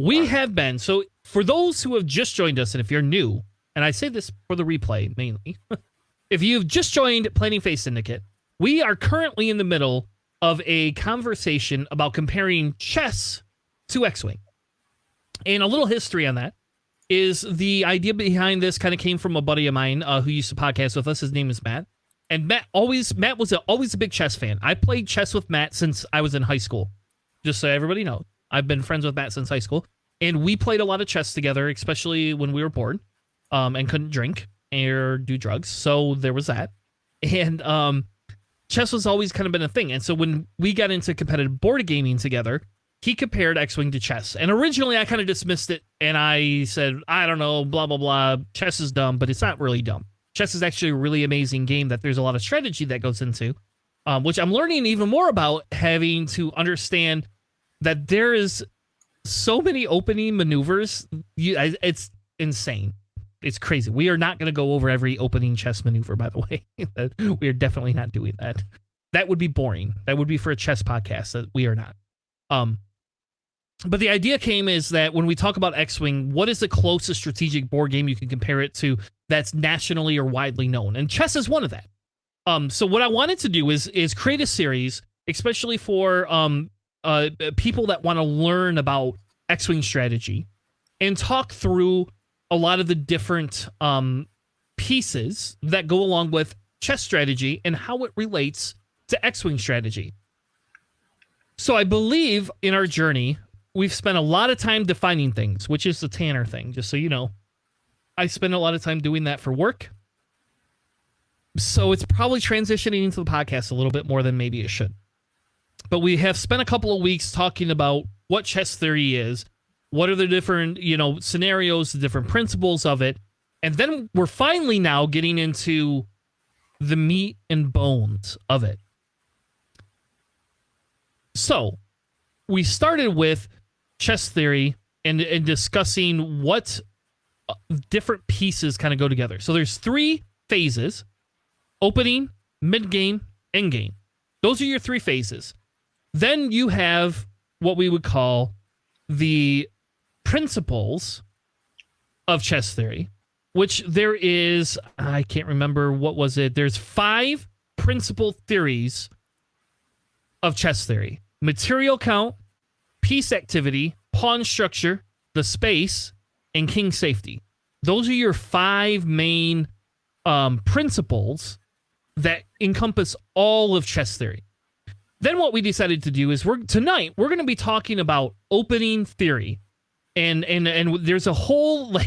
we have been. So for those who have just joined us, and if you're new, and I say this for the replay mainly, if you've just joined Planning Phase Syndicate, we are currently in the middle of a conversation about comparing chess to X-Wing. And a little history on that is the idea behind this kind of came from a buddy of mine who used to podcast with us. His name is Matt. And Matt was always a big chess fan. I played chess with Matt since I was in high school. Just so everybody knows, I've been friends with Matt since high school. And we played a lot of chess together, especially when we were bored and couldn't drink or do drugs. So there was that. And chess was always kind of been a thing. And so when we got into competitive board gaming together, he compared X-Wing to chess. And originally I kind of dismissed it. And I said, I don't know, blah, blah, blah. Chess is dumb, but it's not really dumb. Chess is actually a really amazing game that there's a lot of strategy that goes into, which I'm learning even more about, having to understand that there is so many opening maneuvers. It's insane. It's crazy. We are not going to go over every opening chess maneuver, by the way. We are definitely not doing that. That would be boring. That would be for a chess podcast. That we are not. But the idea came is that when we talk about X-Wing, what is the closest strategic board game you can compare it to that's nationally or widely known? And chess is one of that. So what I wanted to do is create a series, especially for people that want to learn about X-Wing strategy, and talk through a lot of the different pieces that go along with chess strategy and how it relates to X-Wing strategy. So I believe in our journey, we've spent a lot of time defining things, which is the Tanner thing, just so you know. I spend a lot of time doing that for work. So it's probably transitioning into the podcast a little bit more than maybe it should. But we have spent a couple of weeks talking about what chess theory is, what are the different, scenarios, the different principles of it. And then we're finally now getting into the meat and bones of it. So we started with chess theory and discussing what different pieces kind of go together. So there's 3 phases: opening, mid-game, endgame. Those are your 3 phases. Then you have what we would call the principles of chess theory, which there is, I can't remember, what was it? There's 5 principal theories of chess theory: material count, piece activity, pawn structure, the space, and king safety. Those are your 5 main principles that encompass all of chess theory. Then what we decided to do is tonight we're going to be talking about opening theory, and there's a whole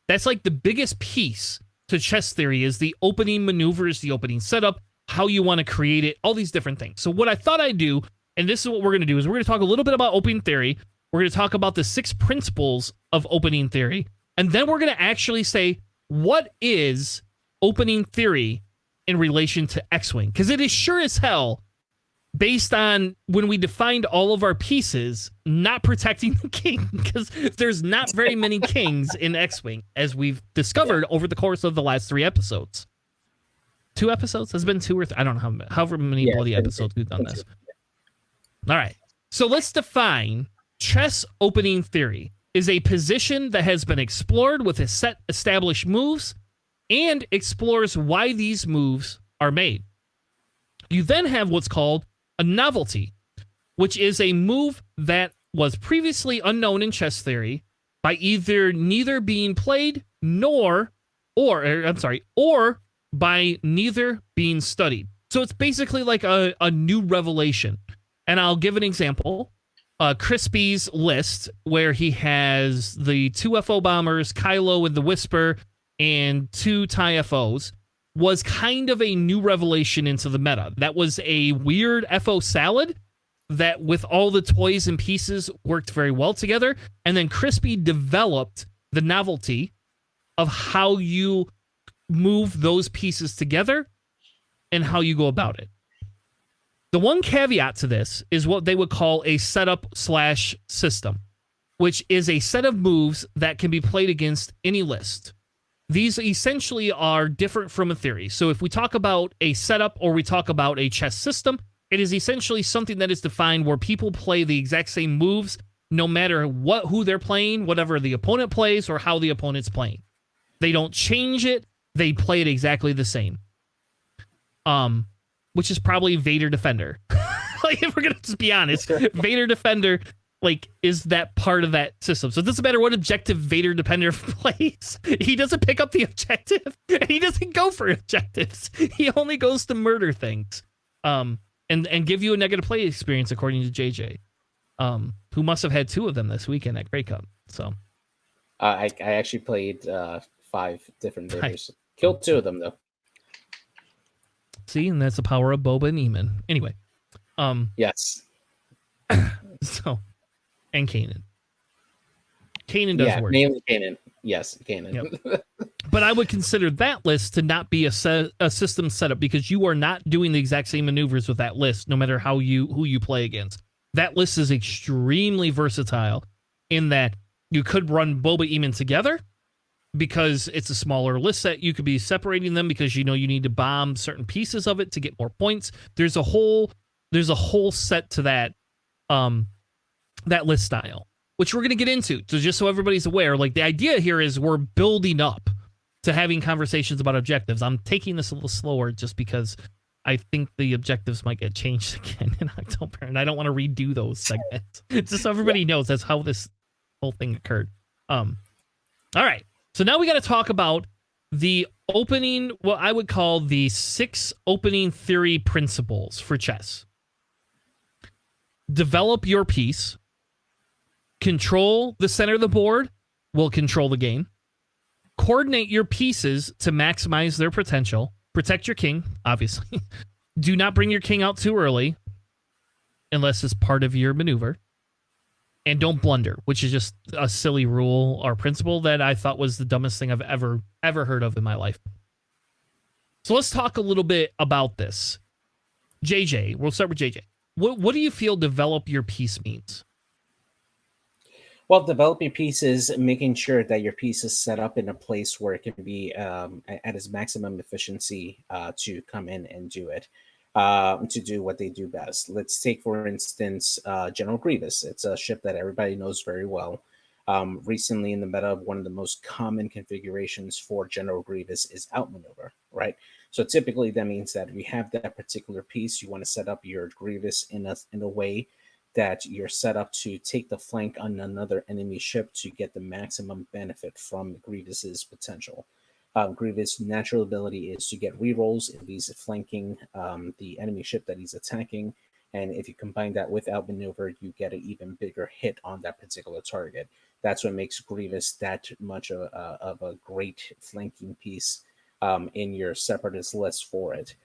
that's the biggest piece to chess theory is the opening maneuvers, the opening setup, how you want to create it, all these different things. So what I thought I'd do, and this is what we're going to do, is we're going to talk a little bit about opening theory. We're going to talk about the 6 principles of opening theory, and then we're going to actually say what is opening theory in relation to X-Wing, because it is sure as hell, based on when we defined all of our pieces, not protecting the king, because there's not very many kings in X-Wing, as we've discovered over the course of the last 3 episodes. 2 episodes? Has been 2 or 3? I don't know however many bloody episodes we've done this. All right. So let's define chess opening theory. Is a position that has been explored with a set established moves and explores why these moves are made. You then have what's called a novelty, which is a move that was previously unknown in chess theory by either neither being played or by neither being studied. So it's basically like a new revelation. And I'll give an example. Crispy's list, where he has the 2 FO bombers, Kylo and the Whisper, and 2 TIE FOs, was kind of a new revelation into the meta. That was a weird FO salad that, with all the toys and pieces, worked very well together. And then Crispy developed the novelty of how you move those pieces together and how you go about it. The one caveat to this is what they would call a setup/system, which is a set of moves that can be played against any list. These essentially are different from a theory. So if we talk about a setup or we talk about a chess system, it is essentially something that is defined where people play the exact same moves no matter who they're playing, whatever the opponent plays or how the opponent's playing. They don't change it. They play it exactly the same. Which is probably Vader Defender. Like, if we're gonna just be honest, Vader Defender, like, is that part of that system. So it doesn't matter what objective Vader Defender plays. He doesn't pick up the objective, and he doesn't go for objectives. He only goes to murder things. And give you a negative play experience, according to JJ, who must have had 2 of them this weekend at Grey Cup. So, I actually played 5 different Vaders. Killed 2 of them though. See, and that's the power of Boba and Eamon. Anyway, yes. So, and Kanan. Kanan does work. Mainly Kanan. Yes, Kanan. Yep. But I would consider that list to not be a system setup, because you are not doing the exact same maneuvers with that list, no matter who you play against. That list is extremely versatile in that you could run Boba Eamon together because it's a smaller list set. You could be separating them because you need to bomb certain pieces of it to get more points. There's a whole set to that that list style, which we're going to get into. So just so everybody's aware, like, the idea here is we're building up to having conversations about objectives. I'm taking this a little slower just because I think the objectives might get changed again in October, and I don't want to redo those segments. Just so everybody knows that's how this whole thing occurred. All right. So now we got to talk about the opening, what I would call the 6 opening theory principles for chess. Develop your piece. Control the center of the board will control the game. Coordinate your pieces to maximize their potential. Protect your king, obviously. Do not bring your king out too early unless it's part of your maneuver. And don't blunder, which is just a silly rule or principle that I thought was the dumbest thing I've ever heard of in my life. So let's talk a little bit about this. JJ, we'll start with JJ. What do you feel develop your piece means? Well, developing pieces, making sure that your piece is set up in a place where it can be at its maximum efficiency to come in and do it, to do what they do best. Let's take, for instance, General Grievous. It's a ship that everybody knows very well. Recently in the meta, one of the most common configurations for General Grievous is outmaneuver, right? So typically that means that we have that particular piece. You want to set up your Grievous in a way that you're set up to take the flank on another enemy ship to get the maximum benefit from Grievous's potential. Grievous' natural ability is to get rerolls if he's flanking the enemy ship that he's attacking. And if you combine that with outmaneuver, you get an even bigger hit on that particular target. That's what makes Grievous that much of a great flanking piece in your separatist list for it.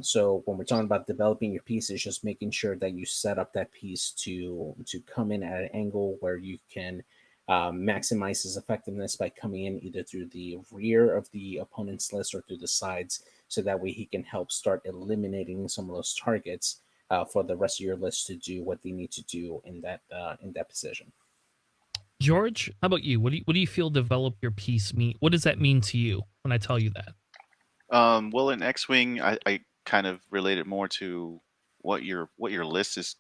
So when we're talking about developing your piece, it's just making sure that you set up that piece to come in at an angle where you can maximize his effectiveness by coming in either through the rear of the opponent's list or through the sides, so that way he can help start eliminating some of those targets for the rest of your list to do what they need to do in that position. George, how about you? What do you feel develop your piece mean? What does that mean to you when I tell you that? Well, in X-Wing, I kind of relate it more to what your list is,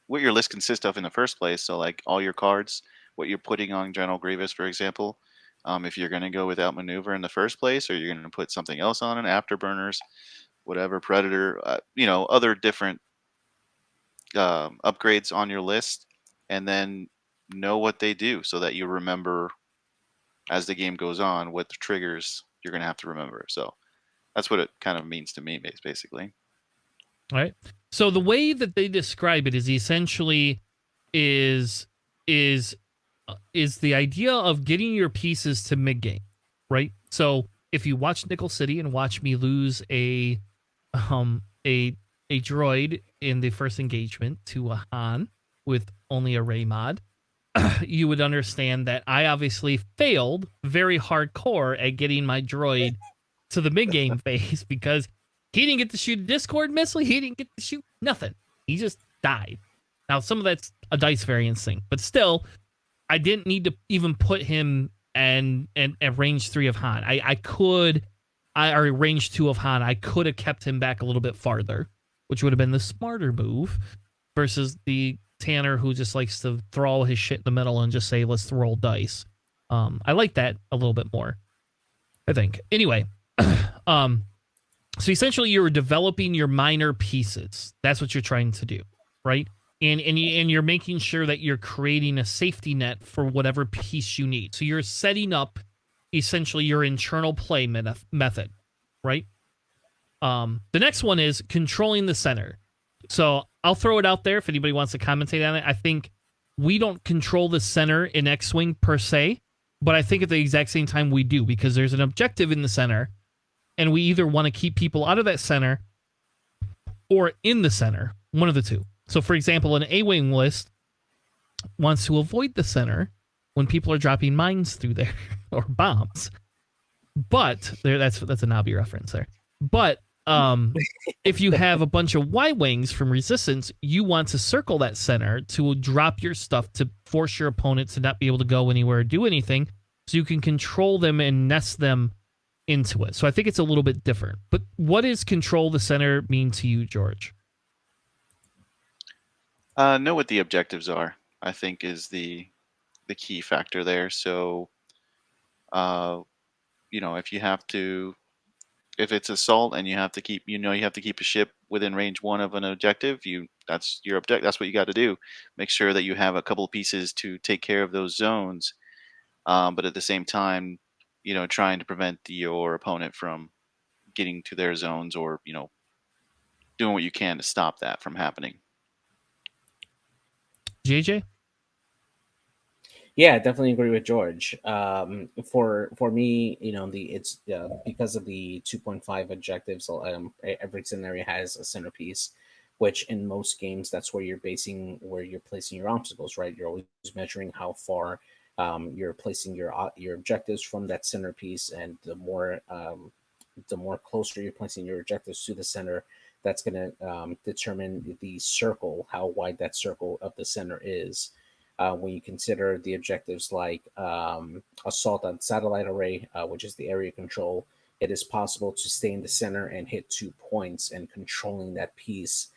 what your list consists of in the first place. So, like, all your cards, what you're putting on General Grievous, for example. If you're going to go with outmaneuver in the first place, or you're going to put something else on it, afterburners, whatever, Predator, other different upgrades on your list, and then know what they do so that you remember as the game goes on what the triggers you're going to have to remember. So that's what it kind of means to me, basically. All right. So the way that they describe it is essentially is the idea of getting your pieces to mid game, right? So if you watch Nickel City and watch me lose a droid in the first engagement to a Han with only a Ray mod, you would understand that I obviously failed very hardcore at getting my droid to the mid-game phase because he didn't get to shoot a Discord missile. He didn't get to shoot nothing. He just died. Now, some of that's a dice variance thing, but still, I didn't need to even put him and at range 3 of Han. Or range 2 of Han. I could have kept him back a little bit farther, which would have been the smarter move versus the Tanner who just likes to throw all his shit in the middle and just say, let's roll dice. I like that a little bit more, I think. Anyway, so essentially you're developing your minor pieces. That's what you're trying to do, right? And you're making sure that you're creating a safety net for whatever piece you need. So you're setting up essentially your internal play method, right? The next one is controlling the center. So I'll throw it out there if anybody wants to commentate on it. I think we don't control the center in X-Wing per se, but I think at the exact same time we do, because there's an objective in the center, and we either want to keep people out of that center or in the center, one of the two. So, for example, an A-Wing list wants to avoid the center when people are dropping mines through there or bombs. But that's a Nabi reference there. But if you have a bunch of Y-Wings from Resistance, you want to circle that center to drop your stuff to force your opponent to not be able to go anywhere or do anything, so you can control them and nest them into it. So I think it's a little bit different. But what does control the center mean to you, George? Know what the objectives are, I think, is the key factor there. So, if it's assault and you have to keep a ship within range 1 of an objective, that's your objective. That's what you got to do. Make sure that you have a couple of pieces to take care of those zones, but at the same time, trying to prevent your opponent from getting to their zones, or doing what you can to stop that from happening. JJ? Yeah, I definitely agree with George. For me, it's because of the 2.5 objectives. Every scenario has a centerpiece, which in most games that's where you're placing your obstacles. Right, you're always measuring how far you're placing your objectives from that centerpiece, and the more closer you're placing your objectives to the center, that's going to determine the circle, how wide that circle of the center is. When you consider the objectives like assault on satellite array, which is the area control, it is possible to stay in the center and hit 2 points, and controlling that piece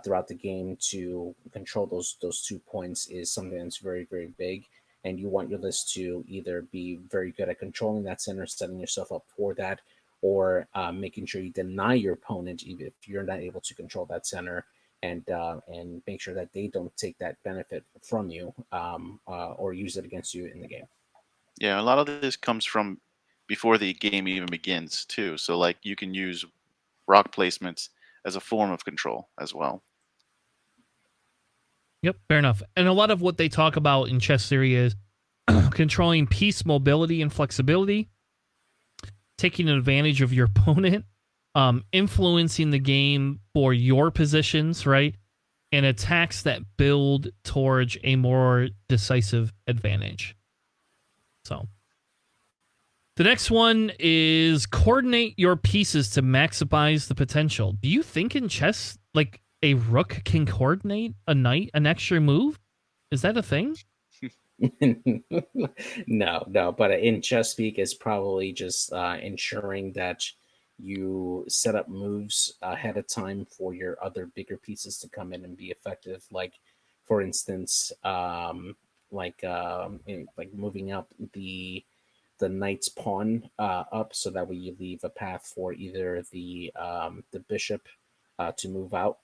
throughout the game to control those 2 points is something that's very, very big. And you want your list to either be very good at controlling that center, setting yourself up for that, or making sure you deny your opponent, even if you're not able to control that center, and make sure that they don't take that benefit from you, or use it against you in the game. Yeah, a lot of this comes from before the game even begins too. So like you can use rock placements as a form of control as well. Yep, fair enough. And a lot of what they talk about in chess theory is controlling piece mobility and flexibility, taking advantage of your opponent, influencing the game for your positions, right? And attacks that build towards a more decisive advantage. So the next one is coordinate your pieces to maximize the potential. Do you think in chess, like, a rook can coordinate a knight an extra move? Is that a thing? No. But in chess speak, it's probably just ensuring that you set up moves ahead of time for your other bigger pieces to come in and be effective. Like, for instance, like moving up the knight's pawn up, so that way you leave a path for either the bishop to move out,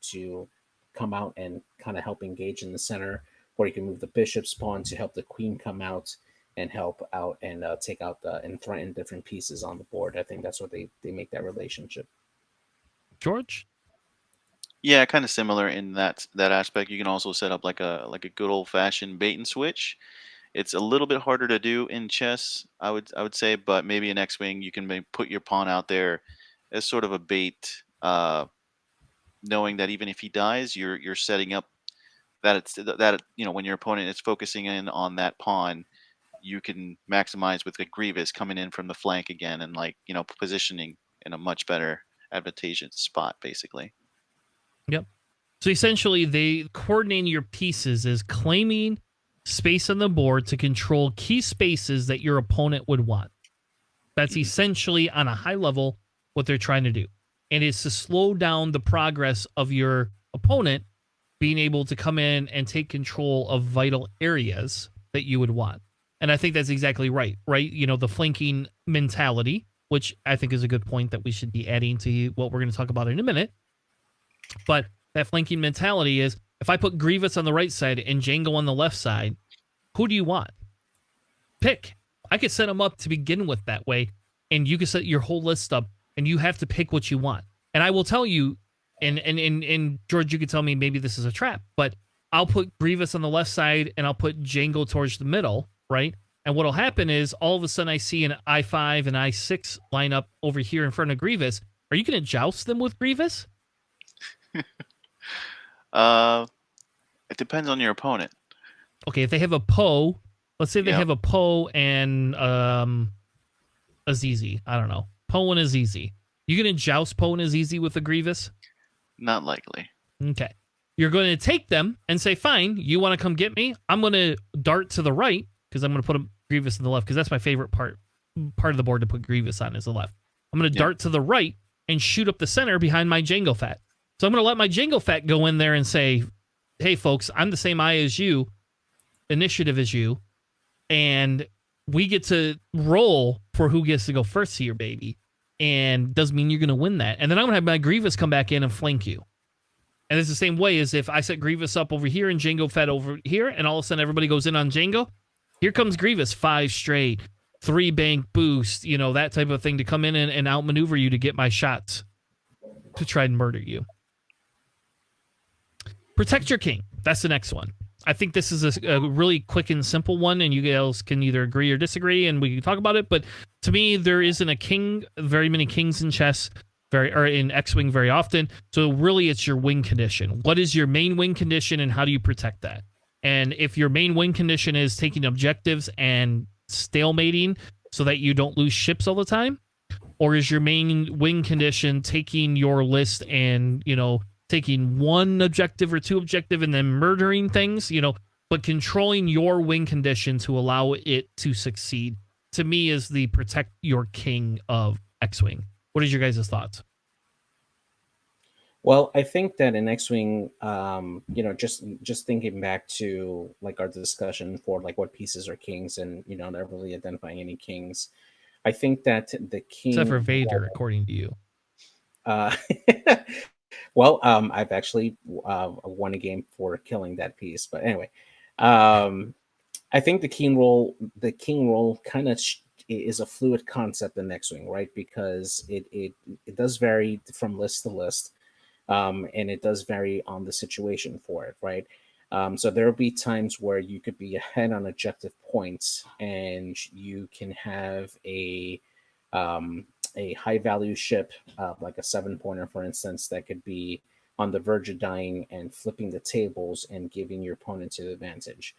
to come out and kind of help engage in the center, or you can move the bishop's pawn to help the queen come out and help out and take out and threaten different pieces on the board. I think that's what they make that relationship. George? Yeah, kind of similar in that aspect. You can also set up like a good old fashioned bait and switch. It's a little bit harder to do in chess, I would say, but maybe in X-Wing you can maybe put your pawn out there as sort of a bait, knowing that even if he dies, you're setting up that when your opponent is focusing in on that pawn, you can maximize with a Grievous coming in from the flank again, and positioning in a much better advantageous spot, basically. Yep. So essentially, they coordinating your pieces is claiming space on the board to control key spaces that your opponent would want. That's essentially, on a high level, what they're trying to do. And it's to slow down the progress of your opponent being able to come in and take control of vital areas that you would want. And I think that's exactly right? You know, the flanking mentality, which I think is a good point that we should be adding to what we're going to talk about in a minute. But that flanking mentality is, if I put Grievous on the right side and Django on the left side, who do you want? Pick. I could set them up to begin with that way, and you can set your whole list up, and you have to pick what you want. And I will tell you, and George, you could tell me maybe this is a trap, but I'll put Grievous on the left side, and I'll put Django towards the middle, right? And what'll happen is, all of a sudden I see an I5 and I6 line up over here in front of Grievous. Are you going to joust them with Grievous? It depends on your opponent. Okay, if they have a Poe, let's say they have a Poe and Azizi. I don't know. Poe and Azizi. You going to joust Poe and Azizi with the Grievous? Not likely. Okay. You're going to take them and say, fine, you want to come get me? I'm going to dart to the right, because I'm going to put a Grievous in the left, because that's my favorite part of the board to put Grievous on, is the left. I'm going to dart to the right and shoot up the center behind my Django Fat. So I'm going to let my Django Fat go in there and say, hey, folks, I'm the same eye as you, initiative as you, and we get to roll for who gets to go first here, baby. And doesn't mean you're going to win that. And then I'm going to have my Grievous come back in and flank you. And it's the same way as if I set Grievous up over here and Django Fat over here, and all of a sudden everybody goes in on Django. Here comes Grievous, 5 straight, 3 bank boost, you know, that type of thing, to come in and outmaneuver you to get my shots to try and murder you. Protect your king. That's the next one. I think this is a really quick and simple one, and you guys can either agree or disagree, and we can talk about it. But to me, there isn't a king, very many kings in chess, or in X-Wing very often. So really, it's your win condition. What is your main win condition, and how do you protect that? And if your main win condition is taking objectives and stalemating so that you don't lose ships all the time, or is your main win condition taking your list and, you know, taking 1 objective or 2 objective and then murdering things, you know, but controlling your win condition to allow it to succeed, to me, is the protect your king of X-Wing. What is your guys' thoughts? Well, I think that in X-Wing, you know, just thinking back to like our discussion for like what pieces are kings, and you know, not really identifying any kings. I think that the king, except for Vader, according to you. Well, I've actually won a game for killing that piece, but anyway, I think the king role kind of is a fluid concept in X-Wing, right? Because it does vary from list to list. And it does vary on the situation for it, right? So there will be times where you could be ahead on objective points, and you can have a high value ship, like a 7-pointer, for instance, that could be on the verge of dying and flipping the tables and giving your opponent an advantage.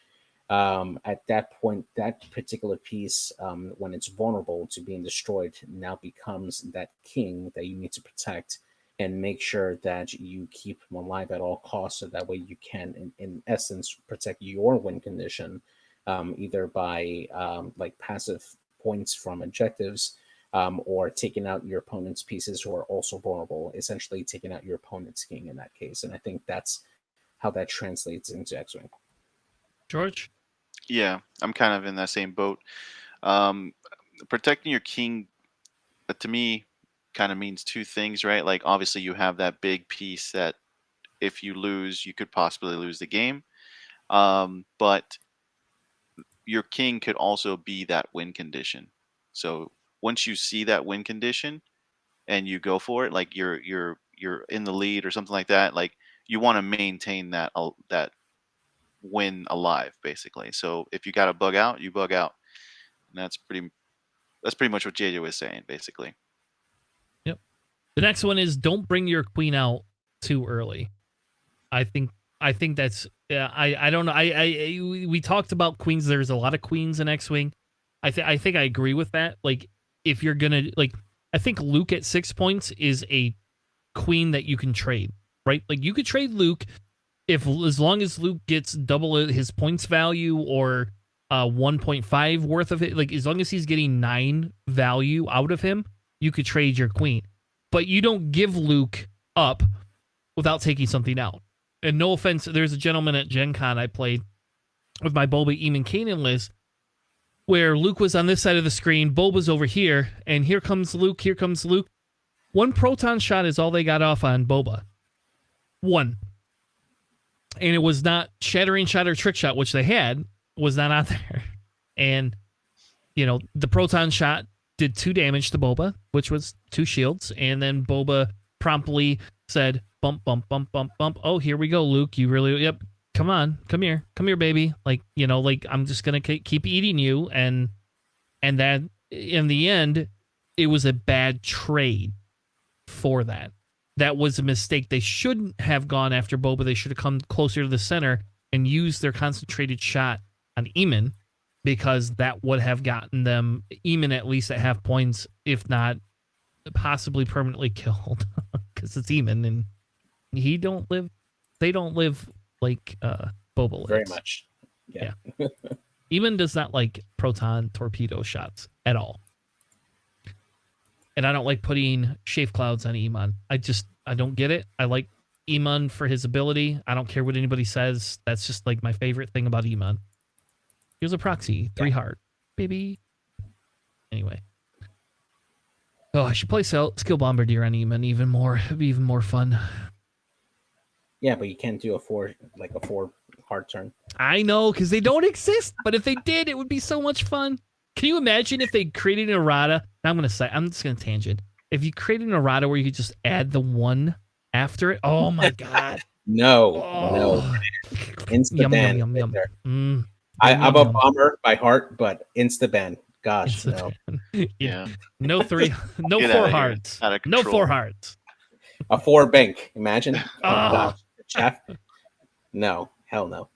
At that point, that particular piece, when it's vulnerable to being destroyed, now becomes that king that you need to protect and make sure that you keep them alive at all costs, so that way you can, in essence, protect your win condition, either by like passive points from objectives, or taking out your opponent's pieces who are also vulnerable, essentially taking out your opponent's king in that case. And I think that's how that translates into X-Wing. George? Yeah, I'm kind of in that same boat. Protecting your king, to me, kind of means 2 things, right? Like, obviously you have that big piece that if you lose, you could possibly lose the game. But your king could also be that win condition. So once you see that win condition and you go for it, like you're in the lead or something like that, like you want to maintain that win alive, basically. So if you got to bug out, you bug out. And that's pretty much what JJ was saying, basically. Yep. The next one is, don't bring your queen out too early. I think that's, I don't know. We talked about queens. There's a lot of queens in X-Wing. I think I agree with that. Like, if you're gonna, like, I think Luke at 6 points is a queen that you can trade, right? Like, you could trade Luke as long as Luke gets double his points value, or 1.5 worth of it. Like, as long as he's getting 9 value out of him, you could trade your queen. But you don't give Luke up without taking something out. and no offense, there's a gentleman at Gen Con I played with my Boba, Eamon, Kanan list, where Luke was on this side of the screen, Boba's over here, and here comes Luke, here comes Luke. One proton shot is all they got off on Boba. One. And it was not Shattering Shot or Trick Shot, which they had, was not on there. And, you know, the proton shot did 2 damage to Boba, which was 2 shields, and then Boba promptly said, bump, bump, bump, bump, bump. Oh, here we go, Luke. You really, yep. Come on, come here, baby. Like, you know, like I'm just gonna keep eating you, and that in the end, it was a bad trade for that. That was a mistake. They shouldn't have gone after Boba. They should have come closer to the center and used their concentrated shot on Eamon, because that would have gotten them Eamon at least at half points, if not possibly permanently killed, because it's Eamon and they don't live like Boba lives. Very much. Yeah. Eamon does not like proton torpedo shots at all. And I don't like putting shave clouds on Eamon. I don't get it. I like Eamon for his ability. I don't care what anybody says. That's just like my favorite thing about Eamon. Here's a proxy, 3 heart, baby. Anyway. Oh, I should play Skill Bombardier on Eamon even more. It'd be even more fun. Yeah, but you can't do a 4 hard turn. I know, because they don't exist. But if they did, it would be so much fun. Can you imagine if they created an errata? I'm just going to tangent. If you created an errata where you could just add the 1 after it. Oh my God. No. Insta ban. Yum, yum, yum. I'm a bomber by heart, but insta ban. Gosh, no. Yeah. No 4 hearts. No 4 hearts. A 4 bank. Imagine. Oh, Oh. gosh. Chef. No. Hell no.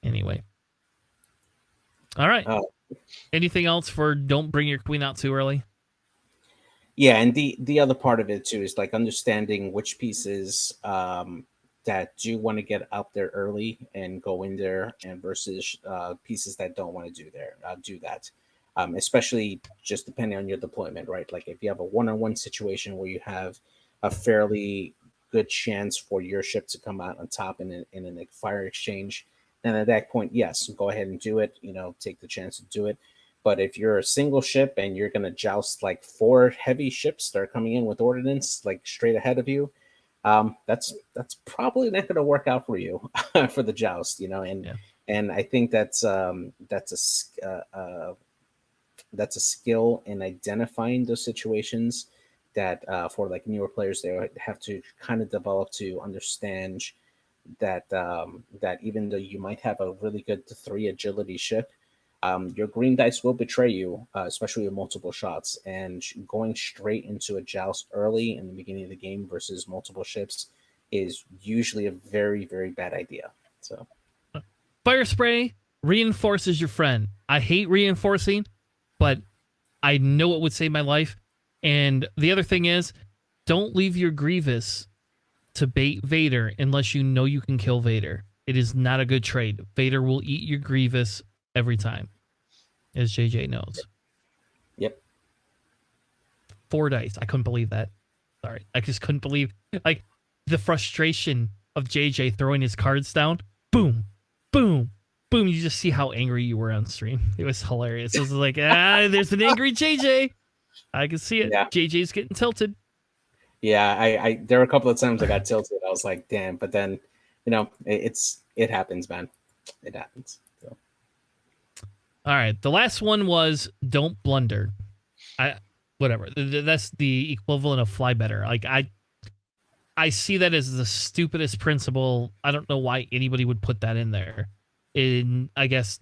Anyway. All right. Anything else for don't bring your queen out too early? Yeah, and the other part of it too is like understanding which pieces that do want to get out there early and go in there, and versus pieces that don't want to do that. Especially just depending on your deployment, right? Like if you have a one-on-one situation where you have a fairly good chance for your ship to come out on top in a fire exchange, then at that point, yes, go ahead and do it. You know, take the chance to do it. But if you're a single ship and you're going to joust like 4 heavy ships that are coming in with ordnance like straight ahead of you, that's probably not going to work out for you for the joust, you know. And I think that's a skill in identifying those situations that for like newer players they have to kind of develop to understand that that even though you might have a really good 3 agility ship, your green dice will betray you, especially with multiple shots. And going straight into a joust early in the beginning of the game versus multiple ships is usually a very, very bad idea. So, Fire spray reinforces your friend. I hate reinforcing, but I know it would save my life. And the other thing is, don't leave your Grievous to bait Vader unless you know you can kill Vader. It is not a good trade. Vader will eat your Grievous every time, as JJ knows. Yep. 4 dice. I couldn't believe that. Sorry. I just couldn't believe like the frustration of JJ throwing his cards down. Boom, boom, boom. You just see how angry you were on stream. It was hilarious. It was like, there's an angry JJ. I can see it. Yeah. JJ's getting tilted. Yeah, I there were a couple of times I got tilted. I was like, damn, but then, you know, it happens, man. It happens. So. All right. The last one was don't blunder. Whatever. That's the equivalent of fly better. Like I see that as the stupidest principle. I don't know why anybody would put that in there. I guess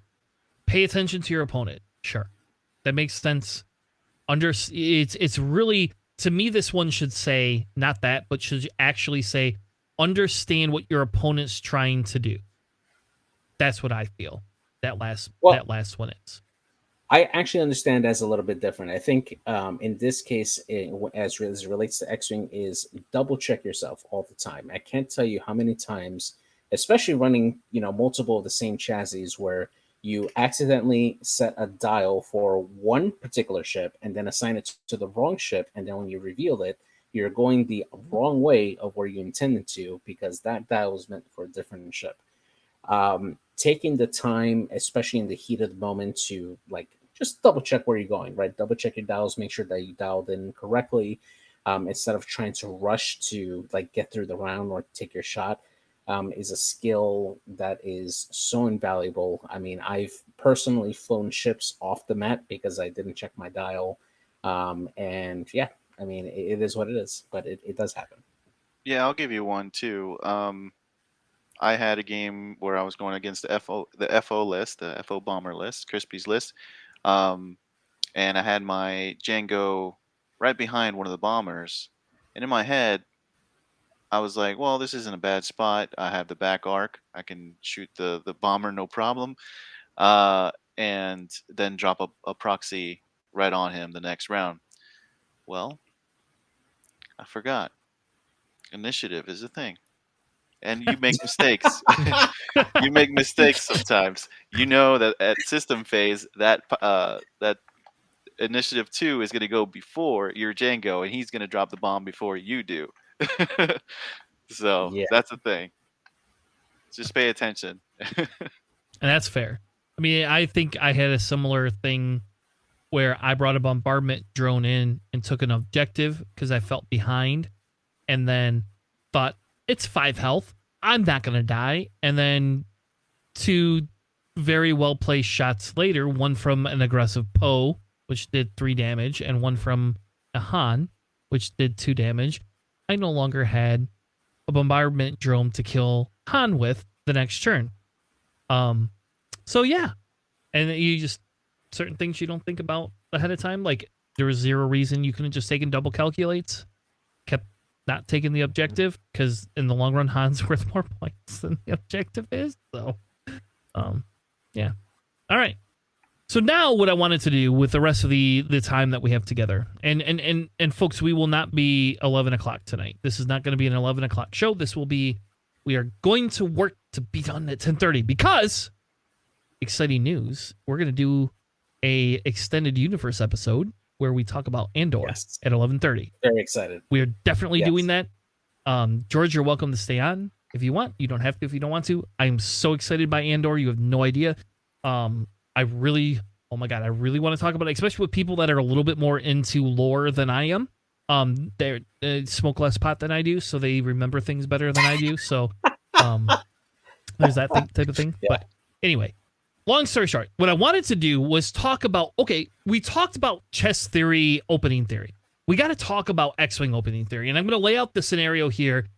pay attention to your opponent. Sure. That makes sense. It's really, to me, this one should say not that, but should actually say understand what your opponent's trying to do. That's what I feel. That last one is. I actually understand as a little bit different. I think in this case, as it relates to X-Wing, is double check yourself all the time. I can't tell you how many times, especially running, you know, multiple of the same chassis, where you accidentally set a dial for one particular ship and then assign it to the wrong ship, and then when you reveal it, you're going the wrong way of where you intended to, because that dial was meant for a different ship. Taking the time, especially in the heat of the moment, to like just double check where you're going, right? Double check your dials, make sure that you dialed in correctly, instead of trying to rush to like get through the round or take your shot. Is a skill that is so invaluable. I mean, I've personally flown ships off the mat because I didn't check my dial. And yeah, I mean, it is what it is, but it does happen. Yeah, I'll give you one too. I had a game where I was going against the FO list, the FO bomber list, Crispy's list, and I had my Django right behind one of the bombers, and in my head, I was like, well, this isn't a bad spot. I have the back arc. I can shoot the bomber no problem, and then drop a proxy right on him the next round. Well, I forgot. Initiative is a thing. And you make mistakes. You make mistakes sometimes. You know that at system phase, that initiative 2 is going to go before your Django, and he's going to drop the bomb before you do. So Yeah. that's the thing. Just pay attention. And that's fair. I mean, I think I had a similar thing where I brought a bombardment drone in and took an objective because I felt behind, and then thought, it's 5 health. I'm not going to die. And then 2 very well-placed shots later, one from an aggressive Poe, which did 3 damage, and one from a Han, which did 2 damage. I no longer had a bombardment drone to kill Han with the next turn. So yeah. And you just, certain things you don't think about ahead of time. Like, there was 0 reason you couldn't just taken double calculates. Kept not taking the objective, because in the long run, Han's worth more points than the objective is. So, yeah. All right. So now what I wanted to do with the rest of the time that we have together, and folks, we will not be 11 o'clock tonight. This is not going to be an 11 o'clock show. This will be, we are going to work to be done at 10:30 because, exciting news, we're going to do a extended universe episode where we talk about Andor at 11:30. Very excited. We are definitely doing that. George, you're welcome to stay on if you want. You don't have to if you don't want to. I'm so excited by Andor. You have no idea. I really want to talk about it, especially with people that are a little bit more into lore than I am. They smoke less pot than I do, so they remember things better than I do. So there's that type of thing. Yeah. But anyway, long story short, what I wanted to do was talk about, okay, we talked about chess theory, opening theory. We got to talk about X-Wing opening theory. And I'm going to lay out the scenario here.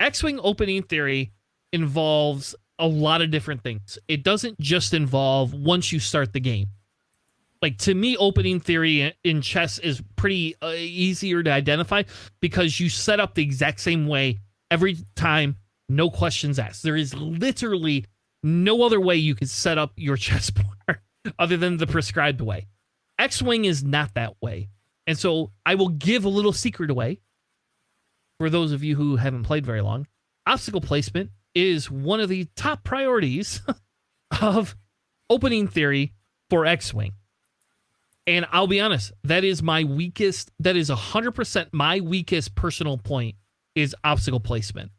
X-Wing opening theory involves a lot of different things. It doesn't just involve once you start the game. Like, to me, opening theory in chess is pretty easier to identify because you set up the exact same way every time, no questions asked. There is literally no other way you could set up your chessboard other than the prescribed way. X-Wing is not that way. And so I will give a little secret away for those of you who haven't played very long. Obstacle placement is one of the top priorities of opening theory for X-Wing. And I'll be honest, that is 100% my weakest personal point is obstacle placement.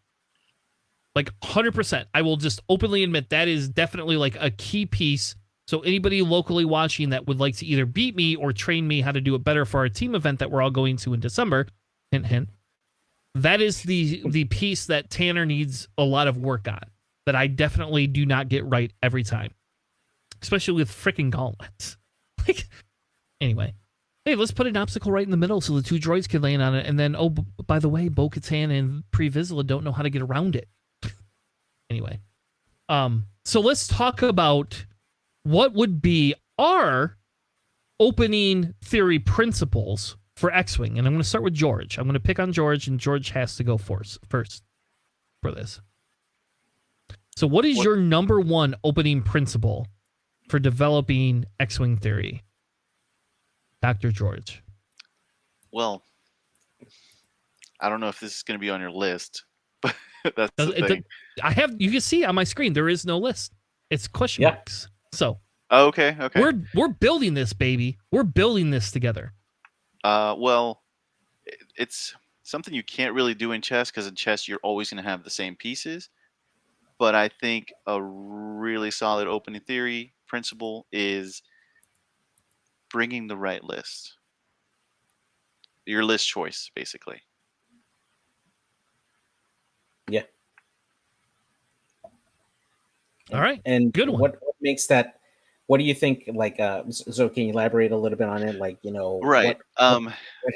Like 100%. I will just openly admit that is definitely like a key piece. So anybody locally watching that would like to either beat me or train me how to do it better for our team event that we're all going to in December, hint, hint, that is the piece that Tanner needs a lot of work on, that I definitely do not get right every time, especially with freaking gauntlets. Like, anyway, hey, let's put an obstacle right in the middle so the 2 droids can land on it, and then, oh, by the way, Bo-Katan and Pre Vizsla don't know how to get around it. Anyway, so let's talk about what would be our opening theory principles for X-Wing. And I'm going to start with George. I'm going to pick on George, and George has to go first for this. So what is your number 1 opening principle for developing X-Wing theory, Dr. George? Well, I don't know if this is going to be on your list, but that's the thing. You can see on my screen, there is no list. It's question marks. So, okay. We're building this, baby. We're building this together. Well, it's something you can't really do in chess, because in chess you're always going to have the same pieces. But I think a really solid opening theory principle is bringing the right list, your list choice, basically. Yeah. All right. And Good one. what makes that? What do you think? Like, so can you elaborate a little bit on it? Like, Right.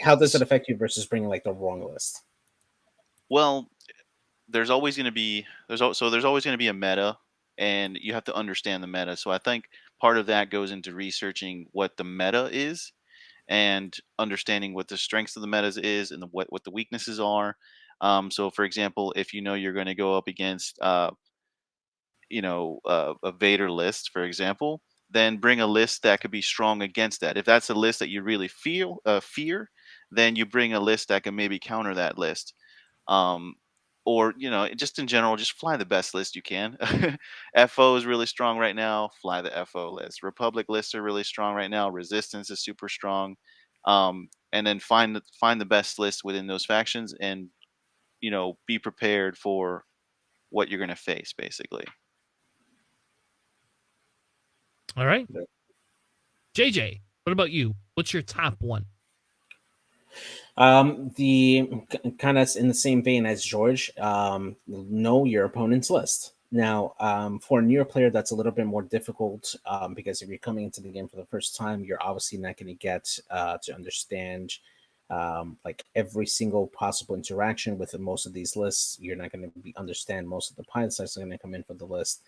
how does it affect you versus bringing like the wrong list? Well, there's always going to be there's always going to be a meta, and you have to understand the meta. So I think part of that goes into researching what the meta is and understanding what the strengths of the metas is and what the weaknesses are. So, for example, if you know you're going to go up against a Vader list, for example, then bring a list that could be strong against that. If that's a list that you really fear, then you bring a list that can maybe counter that list. Um, or just in general, just fly the best list you can. FO is really strong right now. Fly the FO list. Republic lists are really strong right now. Resistance is super strong. And then find the best list within those factions, and be prepared for what you're going to face, basically. All right. Yeah. JJ, what about you? What's your top one? The kind of in the same vein as George, know your opponent's list. Now, for a newer player, that's a little bit more difficult because if you're coming into the game for the first time, you're obviously not going to get to understand like every single possible interaction with most of these lists. You're not going to understand most of the pilots that's going to come in for the list.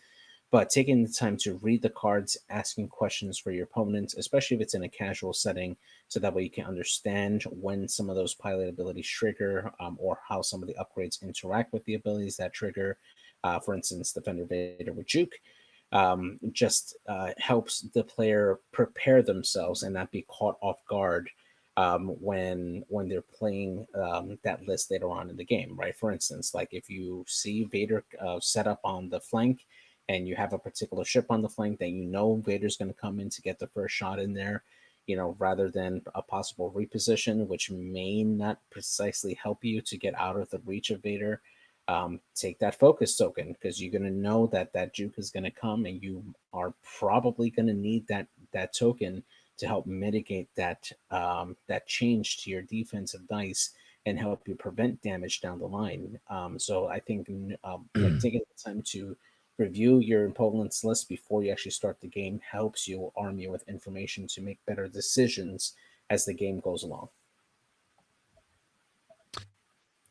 But taking the time to read the cards, asking questions for your opponents, especially if it's in a casual setting, so that way you can understand when some of those pilot abilities trigger, or how some of the upgrades interact with the abilities that trigger. For instance, Defender Vader with Juke just helps the player prepare themselves and not be caught off guard when they're playing that list later on in the game, right? For instance, like if you see Vader set up on the flank and you have a particular ship on the flank that Vader's going to come in to get the first shot in there, rather than a possible reposition, which may not precisely help you to get out of the reach of Vader. Take that focus token, because you're going to know that juke is going to come, and you are probably going to need that token to help mitigate that change to your defensive dice and help you prevent damage down the line. So I think like taking the time to review your opponent's list before you actually start the game helps you arm you with information to make better decisions as the game goes along.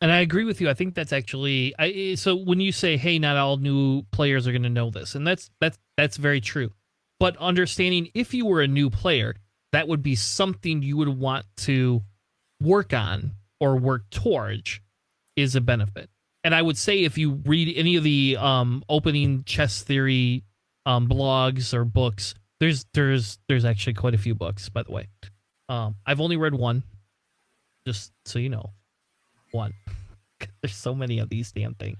And I agree with you. I think that's actually so when you say, "Hey, not all new players are going to know this," and that's very true. But understanding if you were a new player, that would be something you would want to work on or work towards is a benefit. And I would say if you read any of the opening chess theory blogs or books, there's actually quite a few books, by the way. I've only read one, just so you know, one. There's so many of these damn things.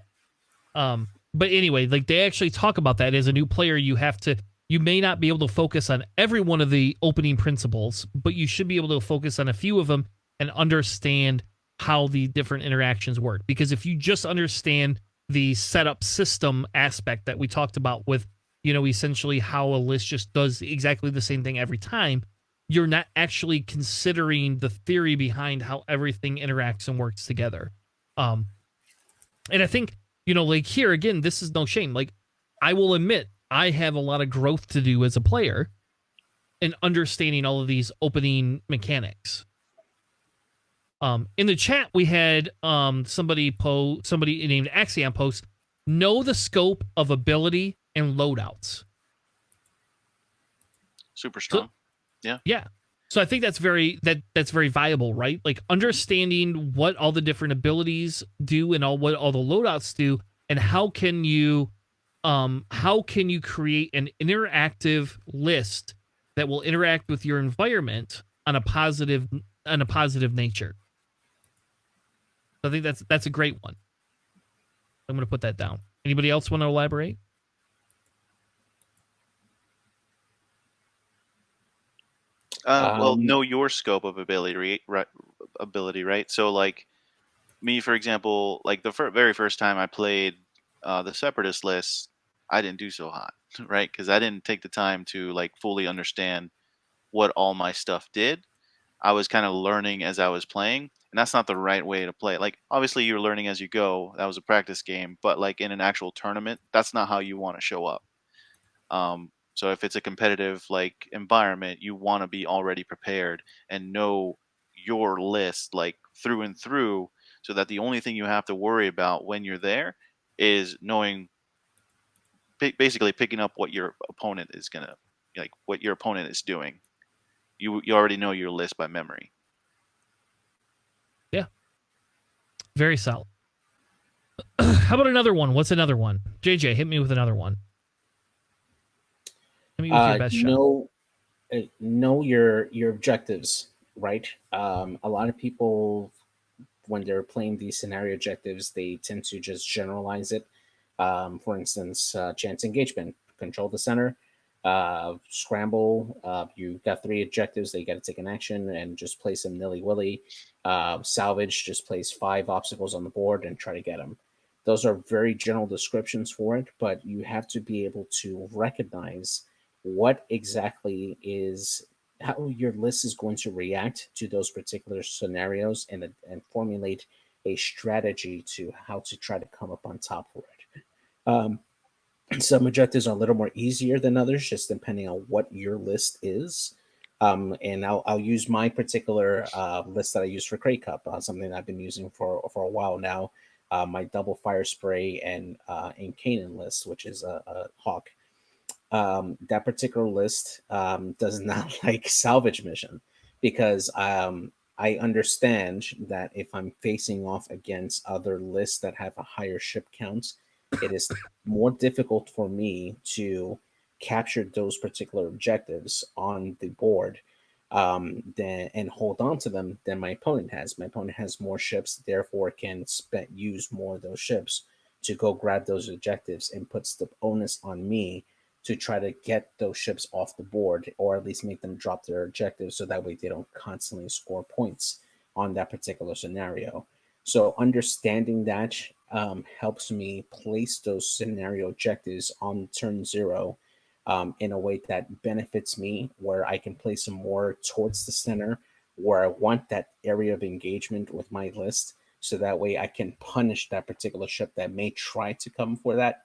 But anyway, like they actually talk about that as a new player, you may not be able to focus on every one of the opening principles, but you should be able to focus on a few of them and understand how the different interactions work. Because if you just understand the setup system aspect that we talked about with, essentially how a list just does exactly the same thing every time, you're not actually considering the theory behind how everything interacts and works together. And I think, like here again, this is no shame. Like, I will admit I have a lot of growth to do as a player in understanding all of these opening mechanics. In the chat, we had somebody named Axiom post, know the scope of ability and loadouts. Super strong. So, yeah. So I think that's very viable, right? Like understanding what all the different abilities do and what all the loadouts do, and how can you create an interactive list that will interact with your environment on a positive nature. So I think that's a great one. I'm going to put that down. Anybody else want to elaborate? Well, know your scope of ability, right? So, like, me, for example, like the very first time I played the Separatist list, I didn't do so hot, right? Because I didn't take the time to like fully understand what all my stuff did. I was kind of learning as I was playing, and that's not the right way to play. Like, obviously, you're learning as you go. That was a practice game, but like in an actual tournament, that's not how you want to show up. So if it's a competitive like environment, you want to be already prepared and know your list like through and through, so that the only thing you have to worry about when you're there is knowing, basically picking up what your opponent is gonna, like what your opponent is doing. You already know your list by memory. Yeah, very solid. How about another one? What's another one? JJ, hit me with another one. Hit me with your best shot. Know your objectives, right? A lot of people, when they're playing these scenario objectives, they tend to just generalize it. For instance, chance engagement, control the center, scramble. You got 3 objectives that you got to take an action and just place them nilly willy. Salvage, just place 5 obstacles on the board and try to get them. Those are very general descriptions for it, but you have to be able to recognize what exactly is how your list is going to react to those particular scenarios and formulate a strategy to how to try to come up on top for it. Um, some objectives are a little more easier than others, just depending on what your list is. And I'll use my particular list that I use for Crate Cup, something that I've been using for a while now. My double fire spray and Canaan list, which is a hawk. That particular list does not like salvage mission because I understand that if I'm facing off against other lists that have a higher ship count, it is more difficult for me to capture those particular objectives on the board than and hold on to them than my opponent has. My opponent has more ships, therefore can use more of those ships to go grab those objectives and puts the onus on me to try to get those ships off the board or at least make them drop their objectives so that way they don't constantly score points on that particular scenario. So understanding that helps me place those scenario objectives on turn 0 in a way that benefits me, where I can place them more towards the center where I want that area of engagement with my list. So that way I can punish that particular ship that may try to come for that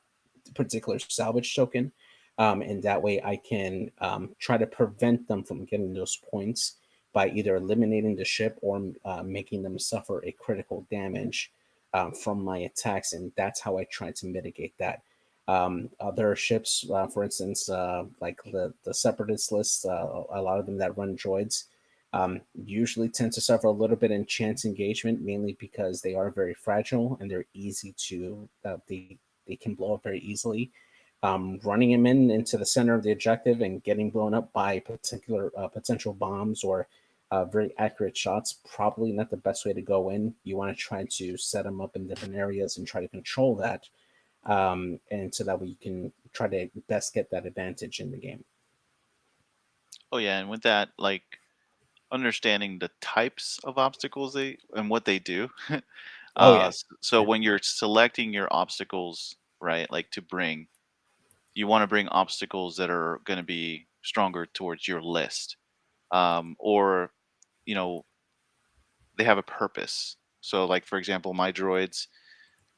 particular salvage token, and that way I can try to prevent them from getting those points by either eliminating the ship or making them suffer a critical damage from my attacks. And that's how I try to mitigate that. Other ships, for instance, like the Separatist list, a lot of them that run droids usually tend to suffer a little bit in chance engagement, mainly because they are very fragile and they're easy to, they can blow up very easily. Running him into the center of the objective and getting blown up by particular potential bombs or very accurate shots, probably not the best way to go in. You want to try to set them up in different areas and try to control that, and so that way you can try to best get that advantage in the game. Oh yeah, and with that, like understanding the types of obstacles they and what they do. Oh yeah, So yeah. when you're selecting your obstacles, right, like to bring, you want to bring obstacles that are going to be stronger towards your list, or you know they have a purpose. So like for example, my droids,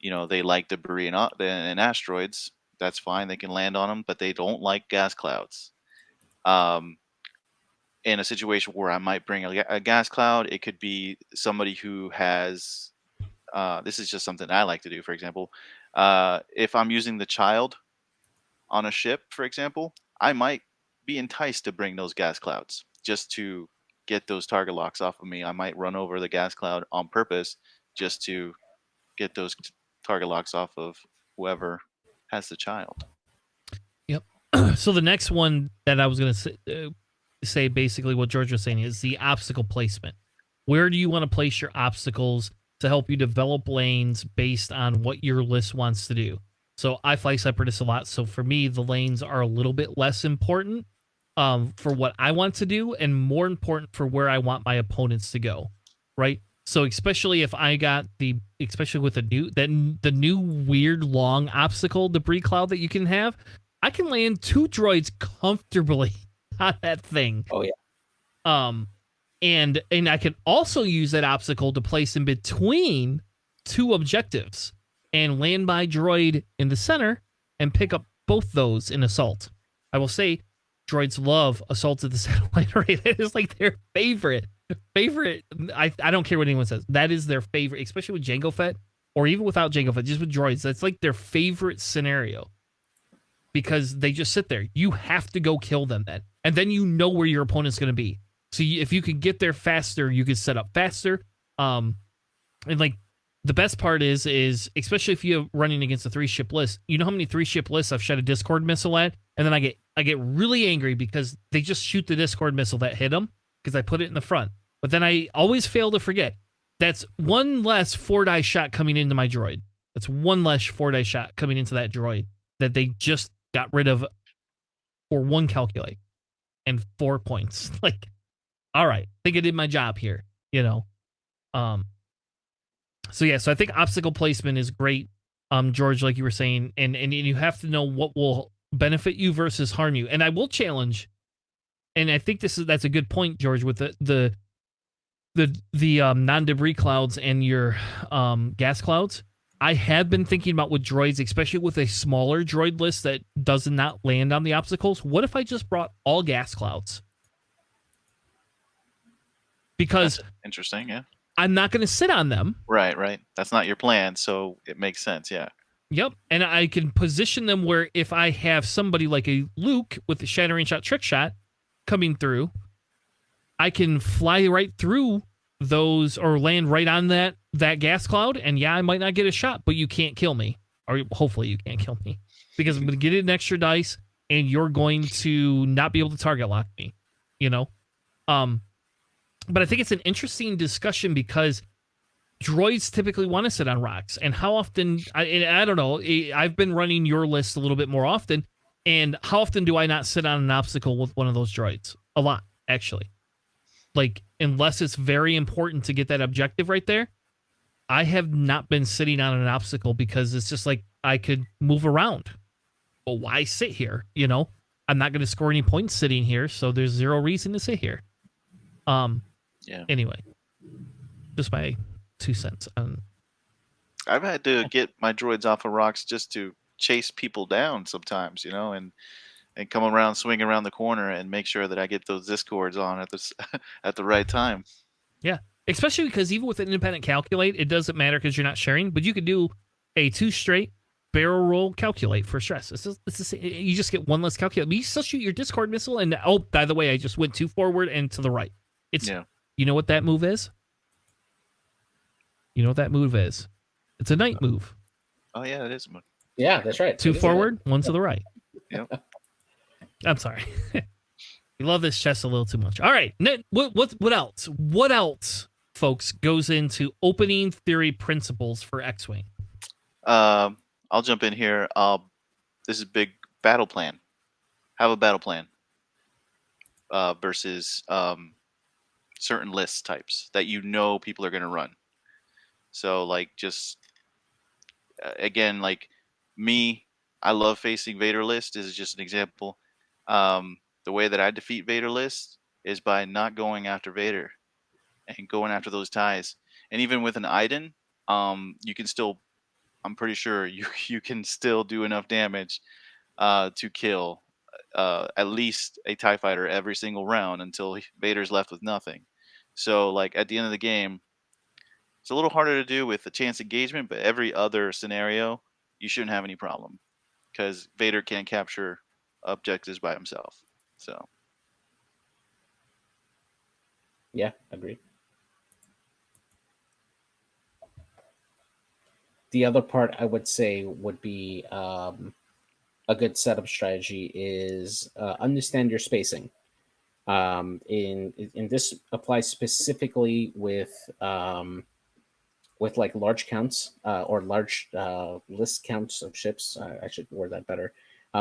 they like debris and asteroids. That's fine; they can land on them, but they don't like gas clouds. Um, in a situation where I might bring a gas cloud, it could be somebody who has. This is just something I like to do. For example, if I'm using the child on a ship, for example, I might be enticed to bring those gas clouds just to get those target locks off of me. I might run over the gas cloud on purpose just to get those target locks off of whoever has the child. Yep. So the next one that I was going to say basically what George was saying is the obstacle placement. Where do you want to place your obstacles to help you develop lanes based on what your list wants to do? So I fly Separatists a lot. So for me, the lanes are a little bit less important for what I want to do and more important for where I want my opponents to go. Right. So especially if I got especially with the new weird long obstacle debris cloud that you can have, I can land 2 droids comfortably on that thing. Oh yeah. And I can also use that obstacle to place in between 2 objectives and land my droid in the center and pick up both those in assault. I will say droids love assault of the satellite array. That is like their favorite. I don't care what anyone says. That is their favorite, especially with Jango Fett or even without Jango Fett, just with droids. That's like their favorite scenario because they just sit there. You have to go kill them then. And then you know where your opponent's going to be. So if you could get there faster, you could set up faster. And like the best part is especially if you're running against a 3-ship list, you know how many 3-ship lists I've shot a Discord missile at, and then I get really angry because they just shoot the Discord missile that hit them because I put it in the front. But then I always fail to forget that's 1 less 4-die shot coming into my droid. That's 1 less 4-die shot coming into that droid that they just got rid of for 1 calculate and 4 points. Like, all right, I think I did my job here, you know. So yeah, so I think obstacle placement is great, George, like you were saying, and you have to know what will benefit you versus harm you. And I will challenge, and I think that's a good point, George, with the non-debris clouds and your gas clouds. I have been thinking about with droids, especially with a smaller droid list that does not land on the obstacles. What if I just brought all gas clouds? Because That's interesting, yeah. I'm not going to sit on them. Right. That's not your plan, so it makes sense, yeah. Yep, and I can position them where if I have somebody like a Luke with the Shattering Shot Trick Shot coming through, I can fly right through those or land right on that gas cloud, and yeah, I might not get a shot, but you can't kill me. Or hopefully you can't kill me. Because I'm going to get an extra dice, and you're going to not be able to target lock me, you know? But I think it's an interesting discussion because droids typically want to sit on rocks. And how often, I don't know, I've been running your list a little bit more often. And how often do I not sit on an obstacle with one of those droids? A lot, actually. Like, unless it's very important to get that objective right there, I have not been sitting on an obstacle because it's just like I could move around. Well, why sit here? You know, I'm not going to score any points sitting here, so there's 0 reason to sit here. Yeah. Anyway, just my 2 cents. I've had to get my droids off of rocks just to chase people down sometimes, you know, and come around, swing around the corner, and make sure that I get those discords on at the right time. Yeah, especially because even with an independent calculate, it doesn't matter because you're not sharing. But you could do a 2 straight barrel roll calculate for stress. You just get 1 less calculate. But you still shoot your Discord missile, and oh, by the way, I just went 2 forward and to the right. You know what that move is? You know what that move is? It's a knight move. Oh yeah, it is. Yeah, that's right. 2 forward, 1 to the right. Yep. I'm sorry. You love this chess a little too much. All right. What else? What else, folks, goes into opening theory principles for X-Wing? I'll jump in here. This is big battle plan. Have a battle plan versus certain list types that you know people are going to run. So like just again, like me, I love facing Vader list. This is just an example. The way that I defeat Vader list is by not going after Vader and going after those ties. And even with an Iden, you can still, I'm pretty sure you can still do enough damage to kill at least a TIE fighter every single round until Vader's left with nothing. So like at the end of the game, it's a little harder to do with the chance engagement, but every other scenario, you shouldn't have any problem because Vader can't capture objectives by himself. So, yeah, agreed. The other part I would say would be a good setup strategy is understand your spacing. In this applies specifically with like large counts or large list counts of ships. I should word that better.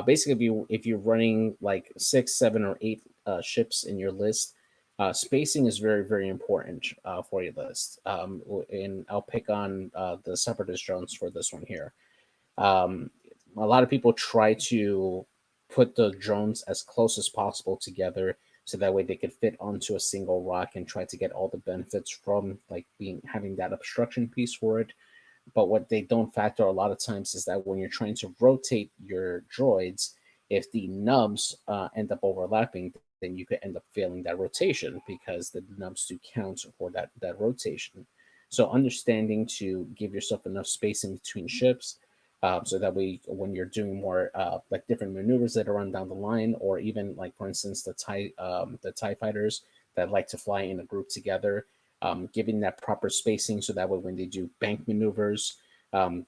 Basically, if you're running like 6, 7, or 8 ships in your list, Spacing is very, very important for your list. And I'll pick on the Separatist drones for this one here. Um, a lot of people try to put the drones as close as possible together so that way they could fit onto a single rock and try to get all the benefits from like being having that obstruction piece for it. But what they don't factor a lot of times is that when you're trying to rotate your droids, if the nubs end up overlapping, then you could end up failing that rotation because the nubs do count for that rotation. So understanding to give yourself enough spacing between ships, so that way when you're doing more like different maneuvers that are run down the line, or even like for instance the tie fighters that like to fly in a group together, giving that proper spacing so that way when they do bank maneuvers,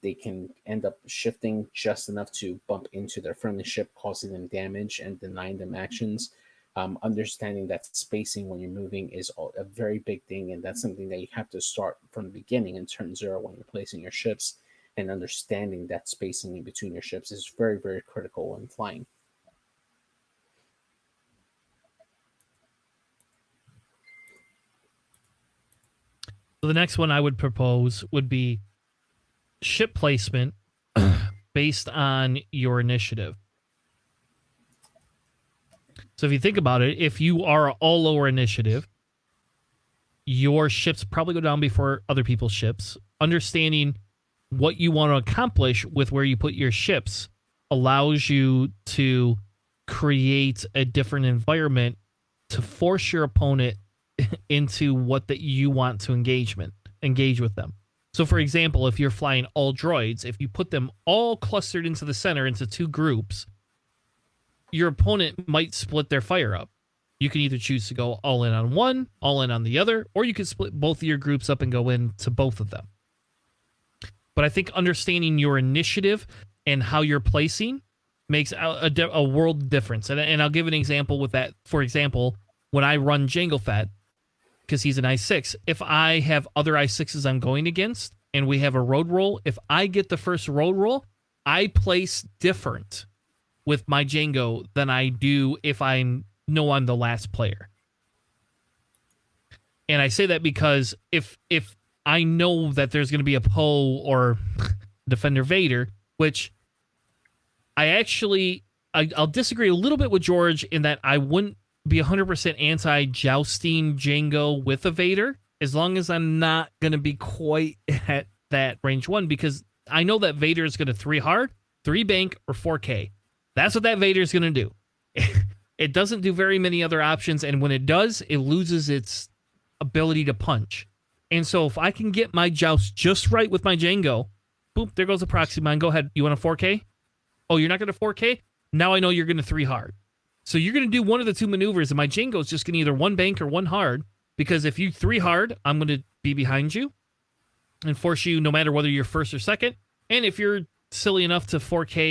they can end up shifting just enough to bump into their friendly ship, causing them damage and denying them actions. Understanding that spacing when you're moving is a very big thing, and that's something that you have to start from the beginning in turn zero when you're placing your ships. And understanding that spacing in between your ships is very, very critical when flying. So the next one I would propose would be ship placement based on your initiative. So if you think about it, if you are all lower initiative, your ships probably go down before other people's ships. Understanding what you want to accomplish with where you put your ships allows you to create a different environment to force your opponent into what that you want to engage with them. So for example, if you're flying all droids, if you put them all clustered into the center into two groups, your opponent might split their fire up. You can either choose to go all in on one, all in on the other, or you can split both of your groups up and go into both of them. But I think understanding your initiative and how you're placing makes a world difference. And I'll give an example with that. For example, when I run Jango Fett, because he's an I6, if I have other I6s I'm going against and we have a road roll, if I get the first road roll, I place different with my Jango than I do if I know I'm the last player. And I say that because if I know that there's going to be a Poe or Defender Vader, which I'll disagree a little bit with George in that I wouldn't be 100% anti-jousting Jango with a Vader, as long as I'm not going to be quite at that range one, because I know that Vader is going to 3 hard, 3 bank, or 4K. That's what that Vader is going to do. It doesn't do very many other options, and when it does, it loses its ability to punch. And so if I can get my joust just right with my Jango, boop, there goes a proxy mine. Go ahead. You want a 4K? Oh, you're not going to 4K? Now I know you're going to 3 hard. So you're going to do one of the two maneuvers, and my Jango is just going to either 1 bank or 1 hard, because if you 3 hard, I'm going to be behind you and force you no matter whether you're first or second. And if you're silly enough to 4K